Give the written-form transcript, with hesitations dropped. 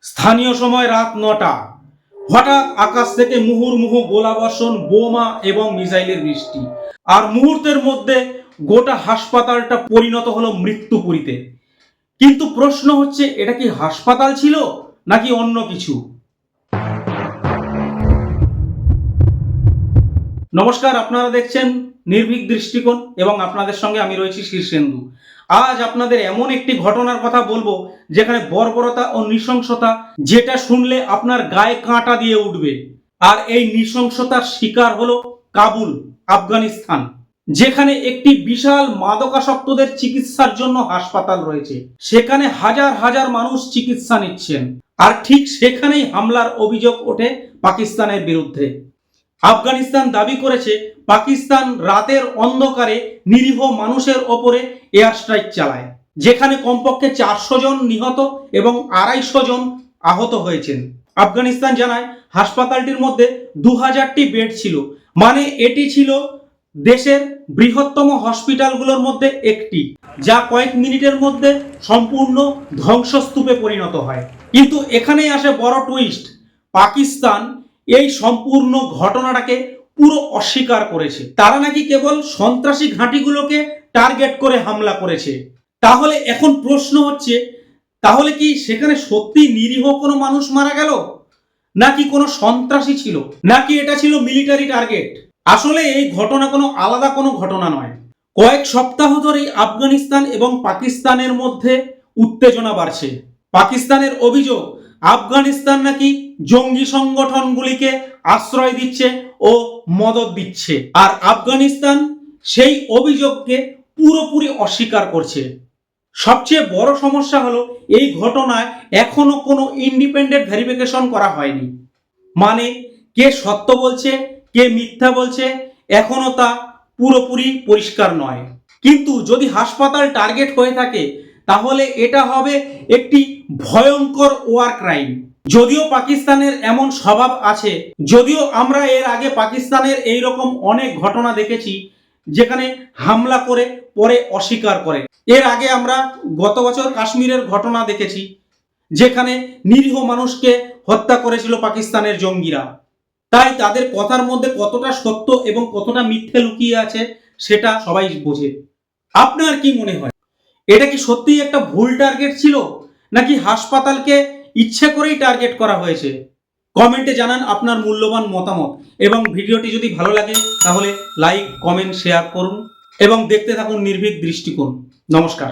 স্থানীয় সময় রাত ৯টা। হঠাৎ আকাশ থেকে মুহুর্মুহু গোলাবর্ষণ, বোমা এবং মিসাইলের বৃষ্টি, আর মুহূর্তের মধ্যে গোটা হাসপাতালটা পরিণত হলো মৃত্যুপুরীতে। কিন্তু প্রশ্ন হচ্ছে, এটা কি হাসপাতাল ছিল নাকি অন্য কিছু? নমস্কার, আপনারা দেখছেন নির্ভীক দৃষ্টিকোণ এবং আপনাদের সঙ্গে আমি রয়েছি শীর্ষেন্দু। আজ আপনাদের এমন একটি ঘটনার কথা বলবো যেখানে বর্বরতা ও নৃশংসতা, যেটা শুনলে আপনার গায়ে কাঁটা দিয়ে উঠবে। আর এই নৃশংসতার শিকার হলো কাবুল, আফগানিস্তান, যেখানে একটি বিশাল মাদকাসক্তদের চিকিৎসার জন্য হাসপাতাল রয়েছে। সেখানে হাজার হাজার মানুষ চিকিৎসা নিচ্ছেন, আর ঠিক সেখানেই হামলার অভিযোগ ওঠে পাকিস্তানের বিরুদ্ধে। আফগানিস্তান দাবি করেছে পাকিস্তান রাতের অন্ধকারে নিরীহ মানুষের ওপরে এয়ার স্ট্রাইক চালায়, যেখানে কমপক্ষে 400 জন নিহত এবং 250 জন আহত হয়েছেন। আফগানিস্তান জানায় হাসপাতালটির মধ্যে 2000টি বেড ছিল, মানে এটি ছিল দেশের বৃহত্তম হসপিটালগুলোর মধ্যে একটি, যা কয়েক মিনিটের মধ্যে সম্পূর্ণ ধ্বংসস্তূপে পরিণত হয়। কিন্তু এখানেই আসে বড় টুইস্ট। পাকিস্তান এই সম্পূর্ণ ঘটনাটাকে পুরো অস্বীকার করেছে। তারা নাকি কেবল সন্ত্রাসী ঘাঁটিগুলোকে টার্গেট করে হামলা করেছে। তাহলে এখন প্রশ্ন হচ্ছে, তাহলে কি সেখানে সত্যি নিরীহ কোনো মানুষ মারা গেল, নাকি কোনো সন্ত্রাসী ছিল, নাকি এটা ছিল মিলিটারি টার্গেট? আসলে এই ঘটনা কোনো আলাদা কোনো ঘটনা নয়। কয়েক সপ্তাহ ধরেই আফগানিস্তান এবং পাকিস্তানের মধ্যে উত্তেজনা বাড়ছে। পাকিস্তানের অভিযোগ, আফগানিস্তান নাকি জঙ্গি সংগঠনগুলিকে আশ্রয় দিচ্ছে ও মদত দিচ্ছে, আর আফগানিস্তান সেই অভিযোগকে পুরোপুরি অস্বীকার করছে। সবচেয়ে বড় সমস্যা হলো, এই ঘটনায় এখনো কোনো ইন্ডিপেন্ডেন্ট ভেরিফিকেশন করা হয়নি। মানে কে সত্য বলছে, কে মিথ্যা বলছে, এখনো তা পুরোপুরি পরিষ্কার নয়। কিন্তু যদি হাসপাতাল টার্গেট হয়ে থাকে, তাহলে এটা হবে একটি ভয়ঙ্কর ওয়ার ক্রাইম। যদিও পাকিস্তানের এমন স্বভাব আছে, যদিও আমরা এর আগে পাকিস্তানের এই রকম অনেক ঘটনা দেখেছি যেখানে হামলা করে পরে অস্বীকার করে। এর আগে আমরা গত বছর কাশ্মীরের ঘটনা দেখেছি, যেখানে নিরীহ মানুষকে হত্যা করেছিল পাকিস্তানের জঙ্গিরা। তাই তাদের কথার মধ্যে কতটা সত্য এবং কতটা মিথ্যে লুকিয়ে আছে সেটা সবাই বোঝে। আপনার কি মনে হয়, এটা কি সত্যিই একটা ভুল টার্গেট ছিল, নাকি হাসপাতালকে ইচ্ছে করেই টার্গেট করা হয়েছে? কমেন্টে জানান আপনার মূল্যবান মতামত, এবং ভিডিওটি যদি ভালো লাগে তাহলে লাইক, কমেন্ট, শেয়ার করুন এবং দেখতে থাকুন নির্ভীক দৃষ্টিকোণ। নমস্কার।